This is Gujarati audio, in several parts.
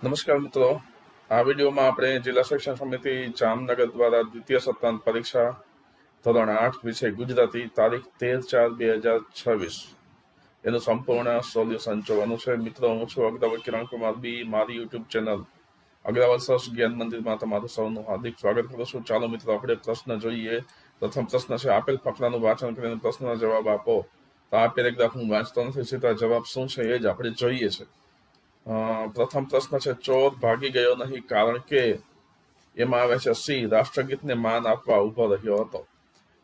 નમસ્કાર મિત્રો, આ વિડીયોમાં આપણે જિલ્લા શિક્ષણ સમિતિ જામનગર દ્વારા દ્વિતીય સત્રાંત પરીક્ષા ધોરણ 8 વિષય ગુજરાતી તારીખ 13/4/2026 એનું સંપૂર્ણ સોલ્યુશન જોવાનું છે. મિત્રો, હું છું અગ્રવર્તી કિરણકુમાર બી. મારી યુટ્યુબ ચેનલ અગ્રવર્તી સર્ચ જ્ઞાન મંદિરમાં તમારું સૌનું હાર્દિક સ્વાગત કરું છું. ચાલો મિત્રો, આપણે પ્રશ્ન જોઈએ. પ્રથમ પ્રશ્ન છે, આપેલ ફકરાનું વાંચન કરીને પ્રશ્નનો જવાબ આપો. તો આ પેરેગ્રાફ હું વાંચતો નથી, સીધા જવાબ શું છે એ જ આપણે જોઈએ છે. પ્રથમ પ્રશ્ન છે, ચોર ભાગી ગયો નહીં કારણ કે એમાં આવે છે સી, રાષ્ટ્રગીતને માન આપવા ઉભો રહ્યો હતો.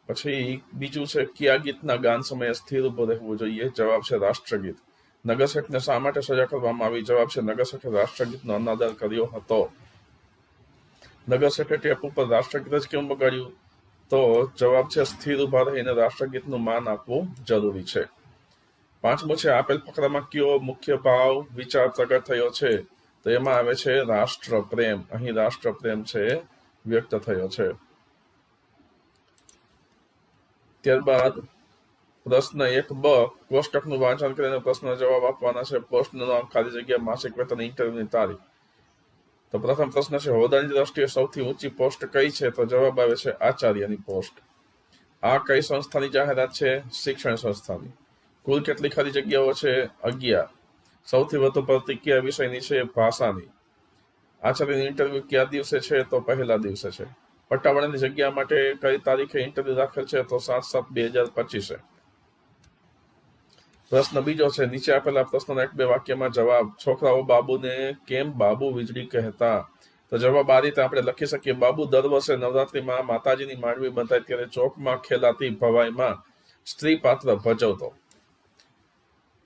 પછી બીજું છે, કયા ગીતના ગાન સમયે સ્થિર ઉભો રહેવું જોઈએ? જવાબ છે રાષ્ટ્રગીત. નગરસેઠને શા માટે સજા કરવામાં આવી? જવાબ છે નગરસેઠે રાષ્ટ્રગીતનો અનાદર કર્યો હતો. નગરસેઠે ટેપ ઉપર રાષ્ટ્રગીત જ કેમ બગાડ્યું? તો જવાબ છે સ્થિર ઉભા રહીને રાષ્ટ્રગીતનું માન આપવું જરૂરી છે. પાંચમું છે, આપેલ ફકરામાં કયો મુખ્ય ભાવ વિચાર પ્રગટ થયો છે? તો એમાં આવે છે રાષ્ટ્ર પ્રેમ. અહીં રાષ્ટ્ર પ્રેમ છે વ્યક્ત થયો છે. ત્યારબાદ પ્રશ્ન 1બ, કોષ્ટકનું વાંચન કરીને પ્રશ્નનો જવાબ આપવાના છે. પોસ્ટનું નામ, ખાલી જગ્યા, માસિક વેતન, ઇન્ટરવ્યુની તારીખ. તો પ્રથમ પ્રશ્ન છે, હોદ્દાની દ્રષ્ટિએ સૌથી ઊંચી પોસ્ટ કઈ છે? તો જવાબ આવે છે આચાર્યની પોસ્ટ. આ કઈ સંસ્થાની જાહેરાત છે? શિક્ષણ સંસ્થાની. કુલ કેટલી ખાલી જગ્યાઓ છે? 11. સૌથી વધુ ભરતી કયા વિષયની છે? ભાષાની. આચાર્યની ઇન્ટરવ્યુ કયા દિવસે છે? તો પહેલા દિવસે છે. પટ્ટાવાળાની જગ્યા માટે કઈ તારીખે ઇન્ટરવ્યુ દાખલ છે? તો 7/7/2025. પ્રશ્ન બીજો છે, નીચે આપેલા પ્રશ્નના 1-2 વાક્યમાં જવાબ. છોકરાઓ બાબુને કેમ બાબુ વીજળી કહેતા? તો જવાબ આ રીતે આપણે લખી શકીએ. બાબુ દર વર્ષે નવરાત્રીમાં માતાજીની માંડવી બંધાય ત્યારે ચોકમાં ખેલાતી ભવાઈમાં સ્ત્રી પાત્ર ભજવતો.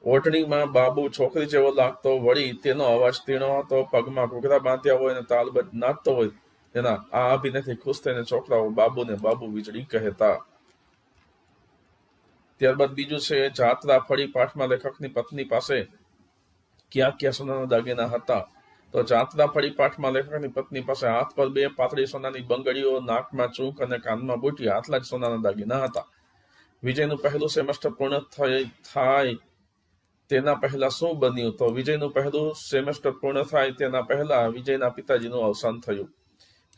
ઓઢણીમાં બાબુ છોકરી જેવો લાગતો, વળી તેનો અવાજ તીણો હતો, પગમાં ઘૂઘરા બાંધ્યા હોય અને તાલબદ્ધ નાચતો હોય. એના આ અભિનયથી ખુશ થઈને છોકરાઓ બાબુને બાબુ વીજળી કહેતા. ત્યારબાદ બીજું છે, જાત્રા ફળી પાઠમાં લેખકની પત્ની પાસે કયા સોનાના દાગીના હતા? તો જાત્રા ફળી પાઠમાં લેખકની પત્ની પાસે હાથ પર 2 પાતળી સોનાની બંગડીઓ, નાકમાં ચૂંક અને કાનમાં બુટિયા, આટલા જ સોનાના દાગીના હતા. વિજયનું પહેલું સેમેસ્ટર પૂર્ણ થાય તેના પહેલા શું બન્યું? તો વિજયનું પહેલું સેમેસ્ટર પૂર્ણ થાય તેના પહેલા વિજયના પિતાજીનું અવસાન થયું.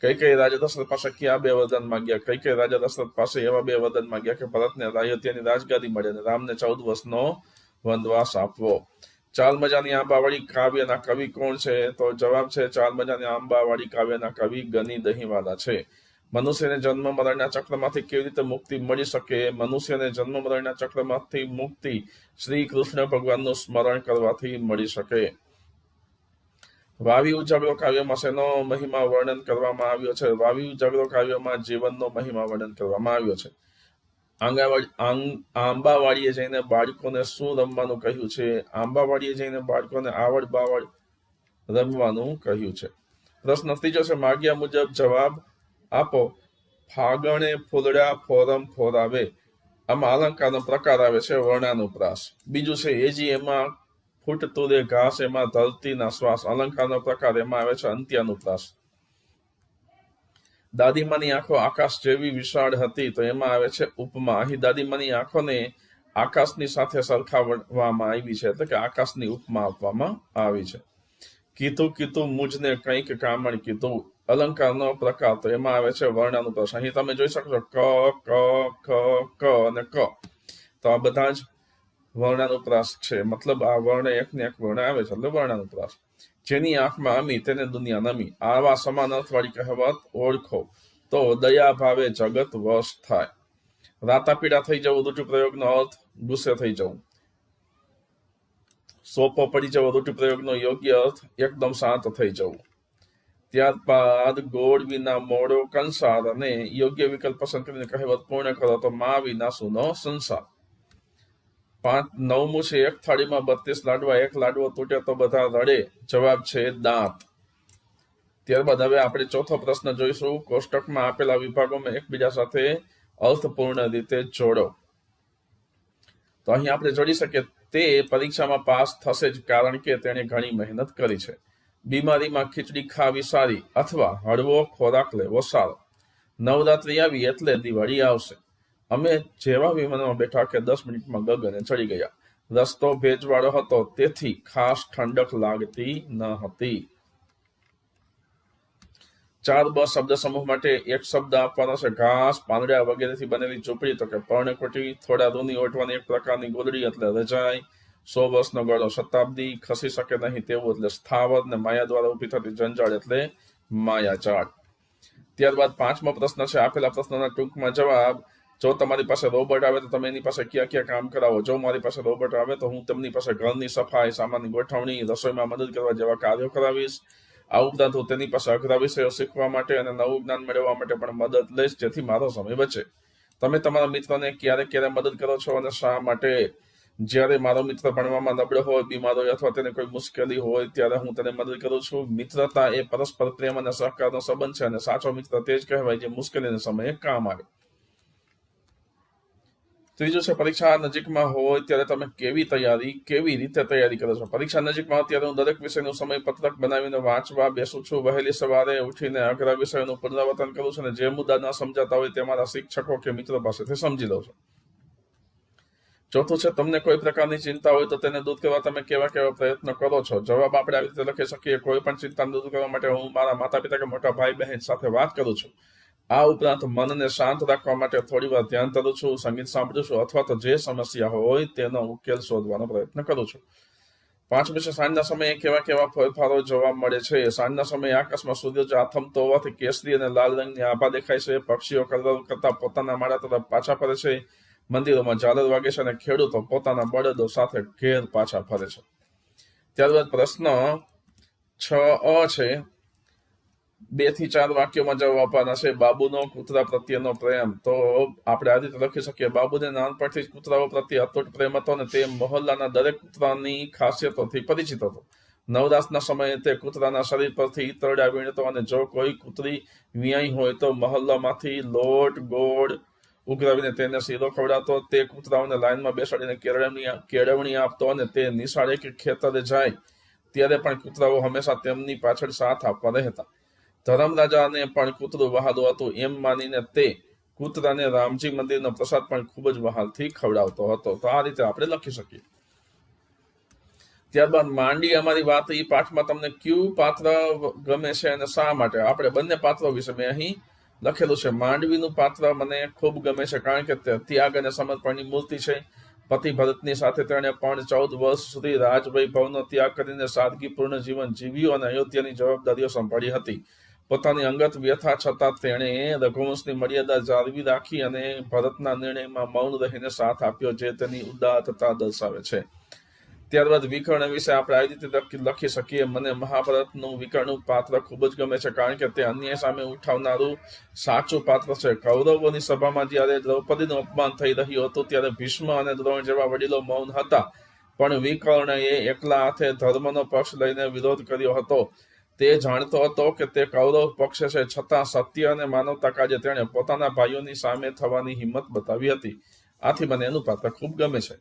કઈ રાજા દશરથ પાસે કયા 2 વરદાન માંગ્યા? કઈ રાજા દશરથ પાસે એવા 2 વરદાન માંગ્યા કે ભરતને અયોધ્યાની રાજગાદી મળે અને રામને 14 વર્ષનો વનવાસ આપવો. ચાલ મજાની આંબાવાળી કાવ્યના કવિ કોણ છે? તો જવાબ છે ચાલ મજાની આંબાવાળી કાવ્યના કવિ ગની દહીંવાલા છે. મનુષ્યને જન્મ મરણના ચક્રમાંથી કેવી રીતે મુક્તિ મળી શકે? મનુષ્યને જન્મ મરણના ચક્રમાંથી મુક્તિ શ્રી કૃષ્ણ ભગવાનનું સ્મરણ કરવાથી મળી શકે. વાવી ઉજાગરો કાવ્યમાં શેનો મહિમા વર્ણન કરવામાં આવ્યો છે? વાવી ઉજાગરો કાવ્યમાં જીવનનો મહિમા વર્ણન કરવામાં આવ્યો છે. આંબાવાડીએ જઈને બાળકોને શું રમવાનું કહ્યું છે? આંબાવાડીએ જઈને બાળકોને આવડ બાવડ રમવાનું કહ્યું છે. પ્રશ્ન ત્રીજો છે, માગ્યા મુજબ જવાબ આપો. ફાગણે ફૂલડા ફોરમ ફોરાવે. આમાં અલંકારનો પ્રકાર આવે છે વર્ણાનુપ્રાસ. બીજું છે, એજી એમાં ફૂટતું રે ઘાસ, એમાં ધરતીના શ્વાસ. અલંકારનો પ્રકાર એમાં આવે છે અંત્યાનુપ્રાસ. દાદીમાની આંખો આકાશ જેવી વિશાળ હતી, તો એમાં આવે છે ઉપમા. અહીં દાદીમાની આંખોને આકાશની સાથે સરખાવવામાં આવી છે, એટલે કે આકાશની ઉપમા આપવામાં આવી છે. કીધું મુજને કંઈક કામણ કીધું. અલંકારનો પ્રકાર તો એમાં આવે છે વર્ણાનુપ્રાસ. અહીં તમે જોઈ શકો છો ક, ક, ખ, ક અને ક. તો આ બધા જ વર્ણાનુપ્રાસ છે. મતલબ આ વર્ણ એકને એક વર્ણ આવે છે એટલે વર્ણાનુપ્રાસ. જેની આંખમાં અમી તેને દુનિયા નમી. આવા સમાન અર્થવાળી કહેવત ઓળખો તો દયા ભાવે જગત વશ થાય. રાતા પીડા થઈ જવું રૂઢિપ્રયોગનો અર્થ ગુસ્સે થઈ જવું. સોપો પડી જવો રૂઢિપ્રયોગનો યોગ્ય અર્થ એકદમ શાંત થઈ જવું. ત્યારબાદ ગોળ વિના મોડો કંસાર અને યોગ્ય વિકલ્પ પસંદ કરીને કહેવત પૂર્ણ કરો તો મા વિના સુનો સંસાર. 9મું છે, એક થાળીમાં 32 લાડવા, એક લાડવો તૂટે તો બધા રડે. જવાબ છે દાંત. ત્યારબાદ હવે આપણે ચોથો પ્રશ્ન જોઈશું. કોષ્ટકમાં આપેલા વિભાગોમાં એકબીજા સાથે અર્થપૂર્ણ રીતે જોડો. તો અહીં આપણે જોડી શકીએ, તે પરીક્ષામાં પાસ થશે જ કારણ કે તેણે ઘણી મહેનત કરી છે. બીમારીમાં ખીચડી ખાવી સારી અથવા હળવો ખોરાક લેવો સારો. નવરાત્રી આવી એટલે દિવાળી આવશે. અમે જેવા વિમાનમાં બેઠા કે 10 મિનિટમાં ગગને ચડી ગયા. રસ્તો ભેજવાળો હતો તેથી ખાસ ઠંડક લાગતી ન હતી. 4બ શબ્દ સમૂહ માટે એક શબ્દ આપવાનો છે ઘાસ, પાંદડા વગેરેથી બનેલી ઝૂંપડી, તો કે પર્ણકુટી. થોડા રૂની ઓઢવાની એક પ્રકારની ગોદડી એટલે રજાઈ. 100 વર્ષનો ગાળો શતાબ્દી. ખસી શકે નહીં તેવું એટલે સ્થાવર. ને માયા દ્વારા ઉભી થતી જંજાળ એટલે માયાજાળ. ત્યારબાદ 5મો પ્રશ્ન છે. આપેલા પ્રશ્નના ટૂંકમાં જવાબ. જો તમારી પાસે રોબોટ આવે તો તમે એની પાસે ક્યાં ક્યાં કામ કરાવો? જો મારી પાસે રોબોટ આવે તો હું તેમની પાસે ઘરની સફાઈ, સામાનની ગોઠવણી, રસોઈમાં મદદ કરવા જેવા કાર્યો કરાવીશ. આ ઉપરાંત હું તેની પાસે અઘરા વિષયો શીખવા માટે અને નવું જ્ઞાન મેળવવા માટે પણ મદદ લઈશ, જેથી મારો સમય બચે. તમે તમારા મિત્રને ક્યારે ક્યારે મદદ કરો છો અને શા માટે? જ્યારે મારો મિત્ર ભણવામાં નબળો હોય, બીમાર હોય અથવા તેને કોઈ મુશ્કેલી હોય ત્યારે હું તેને મદદ કરું છું. મિત્રતા એ પરસ્પર પ્રેમ અને સહકારનો સંબંધ છે અને સાચો મિત્ર તે જ કહેવાય જે મુશ્કેલીના સમયે કામ આવે. ત્રીજું છે પરીક્ષા નજીકમાં હોય ત્યારે તમે કેવી રીતે તૈયારી કરો છો? પરીક્ષા નજીકમાં હોય ત્યારે હું દરેક વિષયનું સમયપત્રક બનાવીને વાંચવા બેસું છું. વહેલી સવારે ઉઠીને અઘરા વિષયોનું પુનરાવર્તન કરું છું અને જે મુદ્દા ન સમજાતા હોય તે મારા શિક્ષકો કે મિત્રો પાસેથી સમજી લઉં છું. ચોથું છે તમને કોઈ પ્રકારની ચિંતા હોય તો તેને દૂર કરવા તમે કેવા પ્રયત્નો કરો છો? જવાબ આપણે આવી રીતે લખી શકીએ. કોઈ પણ ચિંતા દૂર કરવા માટે હું મારા માતા પિતા કે મોટા ભાઈ બહેન સાથે વાત કરું છું. આ ઉપરાંત મનને શાંત રાખવા માટે થોડી વાર ધ્યાન કરું છું, સંગીત સાંભળું છું અથવા તો જે સમસ્યા હોય તેનો ઉકેલ શોધવાનો પ્રયત્ન કરું છું. 5 છે સાંજના સમયે કેવા ફેરફારો જોવા મળે છે? સાંજના સમયે આકાશમાં સૂર્ય આથમતો હોવાથી કેસરી અને લાલ રંગની આભા દેખાય છે. પક્ષીઓ કલરવ કરતા પોતાના માળા તરફ પાછા ફરે છે. મંદિરોમાં ઝાલર વાગે છે અને ખેડૂતો પોતાના બળદો સાથે ઘેર પાછા ફરે છે. ત્યારબાદ પ્રશ્ન 6 છે. 2 થી 4 વાક્યોમાં જવાબ આપવાના છે. બાબુનો કૂતરા પ્રત્યેનો પ્રેમ. તો આપણે આ રીતે લખી શકીએ. બાબુને નાનપણથી જ કૂતરાઓ પ્રત્યે અતૂટ પ્રેમ હતો અને તે મહોલ્લાના દરેક કૂતરાની ખાસિયતોથી પરિચિત હતો. નવરાશના સમયે તે કૂતરાના શરીર પરથી ઈતરડા વીણતો અને જો કોઈ કૂતરી વિયાઈ હોય તો મહોલ્લામાંથી લોટ ગોળ ઉઘરાવીને તેને શીરો ખવડાવતો. તે કૂતરાઓને લાઈનમાં બેસાડીને કેળવણી આપતો અને તે નિશાળે કે ખેતરે જાય ત્યારે પણ કૂતરાઓ હંમેશા તેમની પાછળ સાથ આપવા રહેતા. ધર્મરાજાને પણ કૂતરું વહાલું હતું એમ માનીને તે કૂતરાને રામજી મંદિરનો પ્રસાદ પણ ખૂબ જ વહાલથી ખવડાવતો હતો. તો આ રીતે આપણે લખી શકીએ. ત્યારબાદ માંડી અમારી વાત. એ પાઠમાં તમને કયું પાત્ર ગમે છે અને શા માટે? આપણે બંને પાત્રો વિશે મેં અહીં લખેલું છે. માંડવીનું પાત્ર મને ખૂબ ગમે છે કારણ કે તે ત્યાગ અને સમર્પણની મૂર્તિ છે. પતિ ભરતની સાથે તેણે પણ 14 વર્ષ સુધી રાજવૈભવનો ત્યાગ કરીને સાદગીપૂર્ણ જીવન જીવ્યું અને અયોધ્યાની જવાબદારીઓ સંભાળી હતી. પોતાની અંગત વ્યથા છતાં તેણે રઘુવંશની મર્યાદા જાળવી રાખી અને ભરતના નિર્ણયમાં મૌન રહીને સાથ આપ્યો, જે તેની ઉદારતા દર્શાવે છે. ત્યારબાદ વિકર્ણ વિશે આપણે આ રીતે લખી શકીએ. મને મહાભારતનું વિકર્ણનું પાત્ર ખૂબ જ ગમે છે કારણ કે તે અન્યાય સામે ઉઠાવનારું સાચું પાત્ર છે. કૌરવોની સભામાં જ્યારે દ્રૌપદીનું અપમાન થઈ રહ્યું હતું ત્યારે ભીષ્મ અને દ્રોણ જેવા વડીલો મૌન હતા, પણ વિકર્ણએ એકલા હાથે ધર્મનો પક્ષ લઈને વિરોધ કર્યો હતો. તે જાણતો હતો કે તે કૌરવ પક્ષે છે, છતાં સત્ય અને માનવતા કાજે તેણે પોતાના ભાઈઓની સામે થવાની હિંમત બતાવી હતી. આથી મને એનું પાત્ર ખૂબ ગમે છે.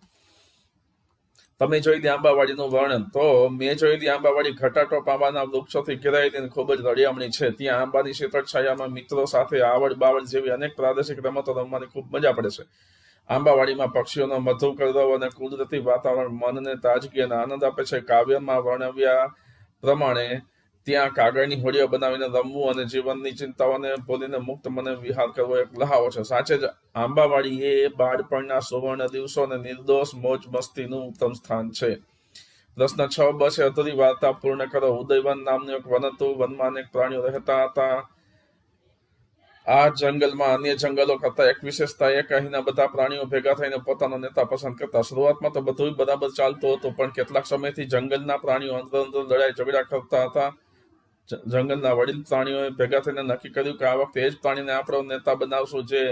તમે જોયેલી આંબાવાડીનું વર્ણન. તો મેં જોયેલી આંબાવાડી ઘટાટોપ આંબાના વૃક્ષોથી ઘેરાયેલી ખૂબ જ રળિયામણી છે. ત્યાં આંબાની શીતળ છાયામાં મિત્રો સાથે આવડ બાવડ જેવી અનેક પ્રાદેશિક રમતો રમવાની ખૂબ મજા પડે છે. આંબાવાડીમાં પક્ષીઓનો મધુર કલરવ અને કુદરતી વાતાવરણ મનને તાજગી અને આનંદ આપે છે. કાવ્યમાં વર્ણવ્યા પ્રમાણે ત્યાં કાગળની હોડીઓ બનાવીને રમવું અને જીવનની ચિંતાઓને ભૂલીને મુક્ત મને વિહાર કરવો એક લહાવો છે. સાચે જ આંબાવાડી એ બાળપણના સુવર્ણ દિવસો અને નિર્દોષ મોજ મસ્તીનું ઉત્તમ સ્થાન છે. પ્રશ્ન 6 છે. અધૂરી વાર્તા પૂર્ણ કરો. ઉદયવન નામનું એક વન હતું. વનમાં અનેક પ્રાણીઓ રહેતા હતા. આ જંગલમાં અન્ય જંગલો કરતા એક વિશેષતા એ કે અહીંના બધા પ્રાણીઓ ભેગા થઈને પોતાનો નેતા પસંદ કરતા. શરૂઆતમાં તો બધું બરાબર ચાલતું હતું, પણ કેટલાક સમયથી જંગલના પ્રાણીઓ અંદર લડાઈ ઝઘડા કરતા હતા. જંગલના વડીલ પ્રાણીઓએ ભેગા થઈને નક્કી કર્યું કે આ વખતે એ જ પ્રાણીને આપણો નેતા બનાવશું જે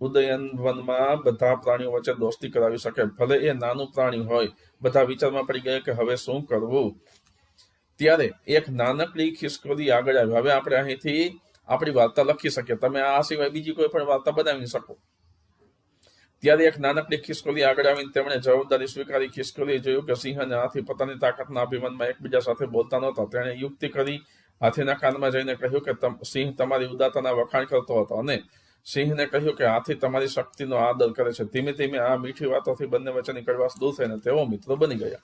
ઉદયન વનમાં બધા પ્રાણીઓ વચ્ચે દોસ્તી કરાવી શકે, ભલે એ નાનું પ્રાણી હોય. બધા વિચારમાં પડી ગયા કે હવે શું કરવું. ત્યારે એક નાનકડી ખિસકોલી આગળ આવી. હવે આપણે અહીંથી આપણી વાર્તા લખી શકીએ. તમે આ સિવાય બીજી કોઈ પણ વાર્તા બનાવી શકો. ત્યારે એક નાનકડી ખિસકોલી આગળ આવીને તેમણે જવાબદારી સ્વીકારી. ખિસકોલીએ જોયું કે સિંહ અને હાથી પોતાની તાકાતના અભિમાનમાં એકબીજા સાથે બોલતા નહોતા. તેણે યુક્તિ કરી હાથીના કાનમાં જઈને કહ્યું કે સિંહ તમારી ઉદારતાના વખાણ કરતો હતો અને સિંહને કહ્યું કે હાથી તમારી શક્તિનો આદર કરે છે. ધીમે ધીમે આ મીઠી વાતોથી બંને વચ્ચેની કડવાશ દૂર થઈને તેઓ મિત્રો બની ગયા.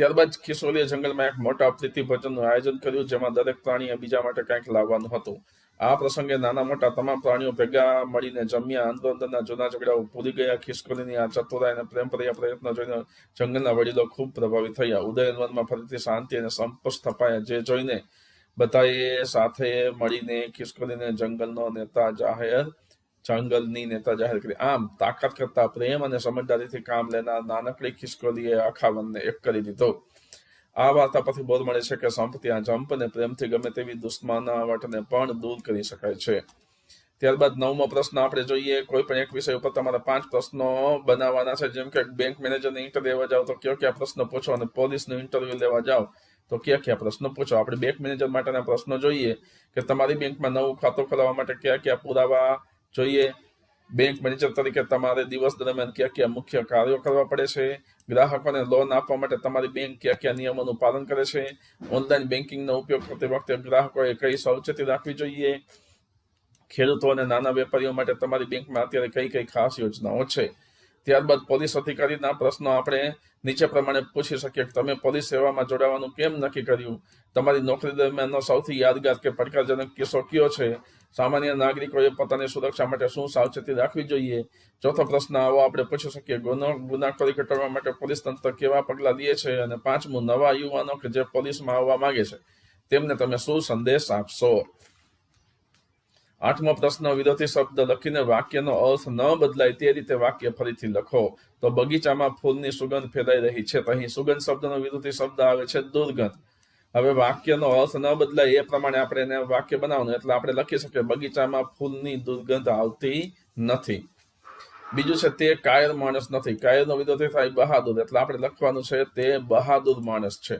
ત્યારબાદ ખિસકોલીએ જંગલમાં એક મોટા પ્રીતિ ભોજનનું આયોજન કર્યું, જેમાં દરેક પ્રાણીએ બીજા માટે કંઈક લાવવાનું હતું. આ પ્રસંગે નાના મોટા તમામ પ્રાણીઓ ભેગા મળીને જમ્યા. અંદરના જૂના ઝઘડાઓ ભૂલી ગયા. ખિસકોલીની આ ચતુરાઈ અને પ્રેમભર્યા પ્રયત્નો જોઈને જંગલના વડીલો ખૂબ પ્રભાવિત થયા. ઉદયનવનમાં ફરીથી શાંતિ અને સંપ સ્થપાયા, જે જોઈને બધાએ સાથે મળીને ખિસકોલીને જંગલની નેતા જાહેર કરી. આમ તાકાત કરતા પ્રેમ અને સમજદારીથી કામ લેનાર નાનકડી ખિસકોલીએ આખા વનને એક કરી દીધો. આ વાર્તા પરથી બોધ મળે છે કે સંપ ત્યાં જંપ અને પ્રેમથી ગમે તેવી દુશ્મનાવટને પણ દૂર કરી શકાય છે. ત્યારબાદ 9મો પ્રશ્ન આપણે જોઈએ. કોઈ પણ એક વિષય ઉપર તમારે 5 પ્રશ્નો બનાવવાના છે. જેમ કે બેંક મેનેજરની ઇન્ટરવ્યુ લેવા જાઓ તો કયા પ્રશ્નો પૂછો, અને પોલીસનું ઇન્ટરવ્યુ લેવા જાઓ તો કયા પ્રશ્નો પૂછો. આપણે બેંક મેનેજર માટેના પ્રશ્નો જોઈએ કે તમારી બેંકમાં નવું ખાતું ખોલાવવા માટે કયા પુરાવા જોઈએ. બેંક મેનેજર તરીકે તમારે દિવસ દરમિયાન કયા મુખ્ય કાર્યો કરવા પડે છે. ગ્રાહકોને લોન આપવા માટે તમારી બેંક કયા નિયમોનું પાલન કરે છે. ઓનલાઈન બેન્કિંગનો ઉપયોગ કરતી વખતે ગ્રાહકોએ કઈ સાવચેતી રાખવી જોઈએ. ખેડૂતો અને નાના વેપારીઓ માટે તમારી બેંકમાં અત્યારે કઈ ખાસ યોજનાઓ છે. ત્યારબાદ પોલીસ અધિકારીના પ્રશ્નો આપણે નીચે પ્રમાણે પૂછી શકીએ કે તમે પોલીસ સેવામાં જોડાવાનું કેમ નક્કી કર્યું. તમારી નોકરી દરમિયાનનો સૌથી યાદગાર કે પડકારજનક કિસ્સો કયો છે. સામાન્ય નાગરિકોએ પોતાની સુરક્ષા માટે શું સાવચેતી રાખવી જોઈએ. ચોથો પ્રશ્ન આવો આપણે પૂછી શકીએ, ગુનાખોરી ઘટાડવા માટે પોલીસ તંત્ર કેવા પગલાં લે છે. અને 5મું, નવા યુવાનો કે જે પોલીસમાં આવવા માંગે છે તેમને તમે શું સંદેશ આપશો. 8મો પ્રશ્ન, વિરોધી શબ્દ લખીને વાક્યનો અર્થ ન બદલાય તે રીતે વાક્ય ફરીથી લખો. તો બગીચામાં ફૂલની સુગંધ ફેલાઈ રહી છે. તો અહીં સુગંધ શબ્દનો વિરોધી શબ્દ આવે છે દુર્ગંધ. હવે વાક્યનો અર્થ ન બદલાય એ પ્રમાણે આપણે એને વાક્ય બનાવવાનું. એટલે આપણે લખી શકીએ બગીચામાં ફૂલની દુર્ગંધ આવતી નથી. બીજું છે તે કાયર માણસ નથી. કાયરનો વિરોધી થાય બહાદુર. એટલે આપણે લખવાનું છે તે બહાદુર માણસ છે.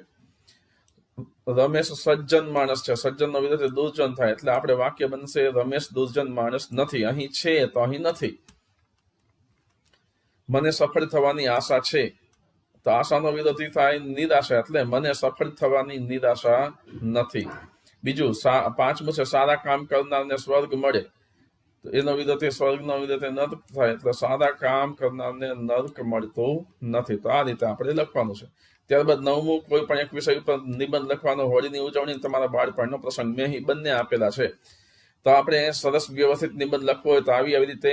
રમેશ સજ્જન માણસ છે. સજ્જનનો વિરોધી દુર્જન થાય. એટલે આપણે વાક્ય બનશે રમેશ દુર્જન માણસ નથી. અહીં છે તો અહીં નથી. મને સફળ થવાની આશા છે. તો આશાનો વિરોધી થાય નિરાશા. એટલે મને સફળ થવાની નિરાશા નથી. બીજું 5મું છે સારા કામ કરનારને સ્વર્ગ મળે. તો એનો વિરોધી સ્વર્ગનો વિરોધી નર્ક થાય. એટલે સારા કામ કરનારને નર્ક મળતું નથી. તો આ રીતે આપણે લખવાનું છે. ત્યારબાદ 9મું, કોઈ પણ એક વિષય ઉપર નિબંધ લખવાનો. હોળીની ઉજવણી તમારા બાળપણનો પ્રસંગ. મેં અહીં બંને આપેલા છે. તો આપણે સરસ વ્યવસ્થિત નિબંધ લખવો હોય તો આવી રીતે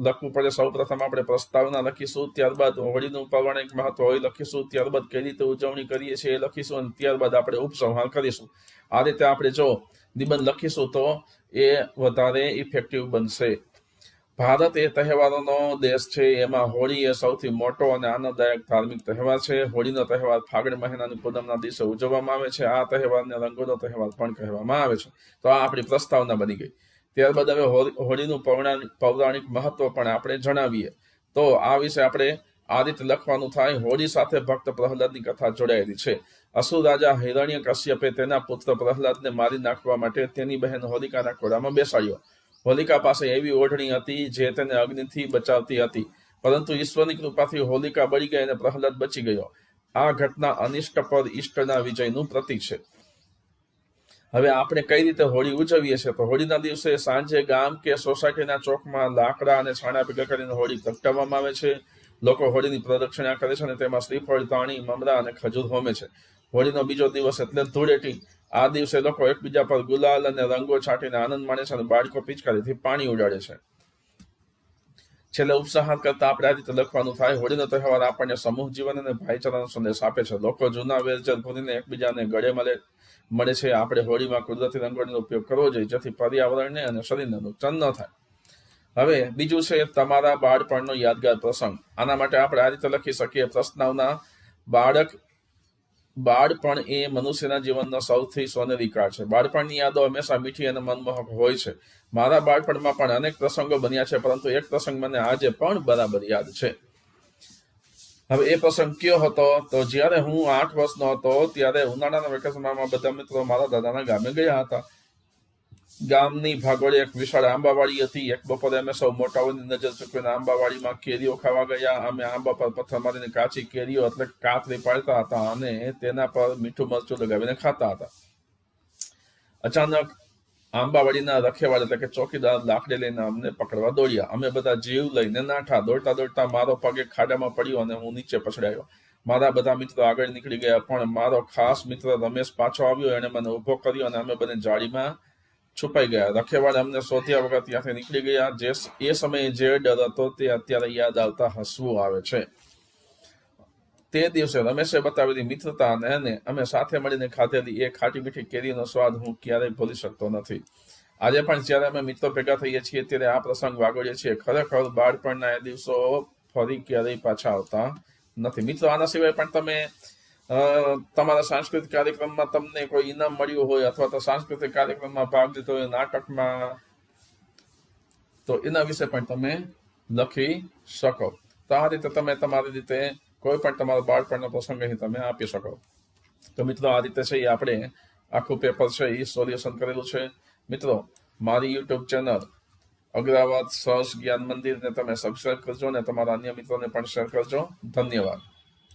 લખવું પડે. સૌ પ્રથમ આપણે પ્રસ્તાવના લખીશું, ત્યારબાદ હોળીનું પૌરાણિક મહત્વ હોય લખીશું, ત્યારબાદ કઈ રીતે ઉજવણી કરીએ છીએ એ લખીશું, અને ત્યારબાદ આપણે ઉપસંહાર કરીશું. આ રીતે આપણે જો નિબંધ લખીશું તો એ વધારે ઇફેક્ટિવ બનશે. ભારત એ તહેવારોનો દેશ છે. એમાં હોળી એ સૌથી મોટો અને આનંદદાયક ધાર્મિક તહેવાર છે. હોળીનો તહેવાર ફાગણ મહિનાની પૂનમના દિવસે ઉજવવામાં આવે છે. આ તહેવારને રંગોનો તહેવાર પણ કહેવામાં આવે છે. તો આ આપણી પ્રસ્તાવના બની ગઈ. ત્યારબાદ હવે હોળીનું પૌરાણિક મહત્વ પણ આપણે જણાવીએ. તો આ વિશે આપણે આ રીતે લખવાનું થાય. હોળી સાથે ભક્ત પ્રહલાદની કથા જોડાયેલી છે. અસુર રાજા હિરણ્યકશ્યપે તેના પુત્ર પ્રહલાદને મારી નાખવા માટે તેની બહેન હોલિકાના ખોળામાં બેસાડ્યો. હોલિકા પાસે એવી ઓઢણી હતી જે તેને અગ્નિથી બચાવતી હતી, પરંતુ ઈશ્વરની કૃપાથી હોલિકા બળી ગઈ અને પ્રહલાદ બચી ગયો. આ ઘટના અનિષ્ટ પર ઈષ્ટના વિજયનું પ્રતીક છે. હવે આપણે કઈ રીતે હોળી ઉજવીએ છીએ. તો હોળીના દિવસે સાંજે ગામ કે સોસાયટીના ચોકમાં લાકડા અને છાણા ભેગા કરીને હોળી પ્રગટાવવામાં આવે છે. લોકો હોળીની પ્રદક્ષિણા કરે છે અને તેમાં શ્રીફળ, તાણી, મમરા અને ખજૂર હોમે છે. હોળીનો બીજો દિવસ એટલે ધૂળેટી. આ દિવસે લોકો એકબીજા પર ગુલાલ અને રંગો છાંટીને આનંદ માણે છે અને બાળકો પિચકારીથી પાણી ઉડાડે છે. છેલ્લે ઉપસંહાર કરતા આપણે આ રીતે લખવાનું થાય. હોળીનો તહેવાર આપણને સમૂહ જીવન અને ભાઈચારાનો સંદેશ આપે છે. લોકો જૂના વેરઝેર ભૂલીને એકબીજાને ગળે મળે છે. આપણે હોળીમાં કુદરતી રંગોળીનો ઉપયોગ કરવો જોઈએ, જેથી પર્યાવરણને અને શરીરને નુકસાન ન થાય. હવે બીજું છે તમારા બાળપણનો યાદગાર પ્રસંગ. આના માટે આપણે આ રીતે લખી શકીએ. પ્રસ્તાવના, બાળપણ એ મનુષ્યના જીવનનો સૌથી સોનેરી કાળ છે. બાળપણની યાદો હંમેશા મીઠી અને મનમોહક હોય છે. મારા બાળપણમાં પણ અનેક પ્રસંગો બન્યા છે, પરંતુ એક પ્રસંગ મને આજે પણ બરાબર યાદ છે. હવે એ પ્રસંગ કયો હતો? તો જ્યારે હું 8 વર્ષનો હતો ત્યારે ઉનાળાના વેકેશનમાં બધા મિત્રો મારા દાદાના ગામે ગયા હતા. ગામની ભાગોળે એક વિશાળ આંબાવાડી હતી. એક બપોરે અમે સૌ મોટાઓની નજર ચૂકવીને આંબાવાડીમાં કેરીઓ ખાવા ગયા. અમે આંબા પર પથ્થર મારીને કાચી કેરીઓ એટલે કાતરી પાડતા હતા અને તેના પર મીઠું મરચું લગાવીને ખાતા હતા. અચાનક આંબાવાડીના રખેવાળ એટલે કે ચોકીદાર લાકડી લઈને અમને પકડવા દોડ્યા. અમે બધા જીવ લઈને નાઠા. દોડતા દોડતા મારો પગ એક ખાડામાં પડ્યો અને હું નીચે પછડાયો. મારા બધા મિત્રો આગળ નીકળી ગયા, પણ મારો ખાસ મિત્ર રમેશ પાછો આવ્યો. એણે મને ઉભો કર્યો અને અમે બંને જાળીમાં છુપાઈ ગયા. રખેવાળ અમને શોધ્યા વગર ત્યાંથી નીકળી ગયા. એ સમયે જે ડર હતો તે અત્યારે યાદ આવતા હસવું આવે છે. તે દિવસે રમેશે બતાવેલી મિત્રતા અને એને અમે સાથે મળીને ખાધેલી એ ખાટી મીઠી કેરીનો સ્વાદ હું ક્યારેય ભૂલી શકતો નથી. આજે પણ જ્યારે અમે મિત્રો ભેગા થઈએ છીએ ત્યારે આ પ્રસંગ વાગોળીએ છીએ. ખરેખર બાળપણના એ દિવસો ફરી ક્યારેય પાછા આવતા નથી. મિત્રો, આના સિવાય પણ તમે તમારા સાંસ્કૃતિક કાર્યક્રમમાં તમને કોઈ ઇનામ મળ્યું હોય અથવા તો સાંસ્કૃતિક કાર્યક્રમમાં ભાગ લીધો હોય, નાટકમાં, તો એના વિશે પણ તમે લખી શકો. તો આ રીતે તમે તમારી રીતે કોઈ પણ તમારો બાળપણનો પ્રસંગ અહીં તમે આપી શકો. તો મિત્રો, આ રીતે છે એ આપણે આખું પેપર છે એ સોલ્યુશન કરેલું છે. મિત્રો, મારી યુટ્યુબ ચેનલ અગ્રાવાદ સહજ જ્ઞાન મંદિરને તમે સબસ્ક્રાઇબ કરજો અને તમારા અન્ય મિત્રોને પણ શેર કરજો. ધન્યવાદ.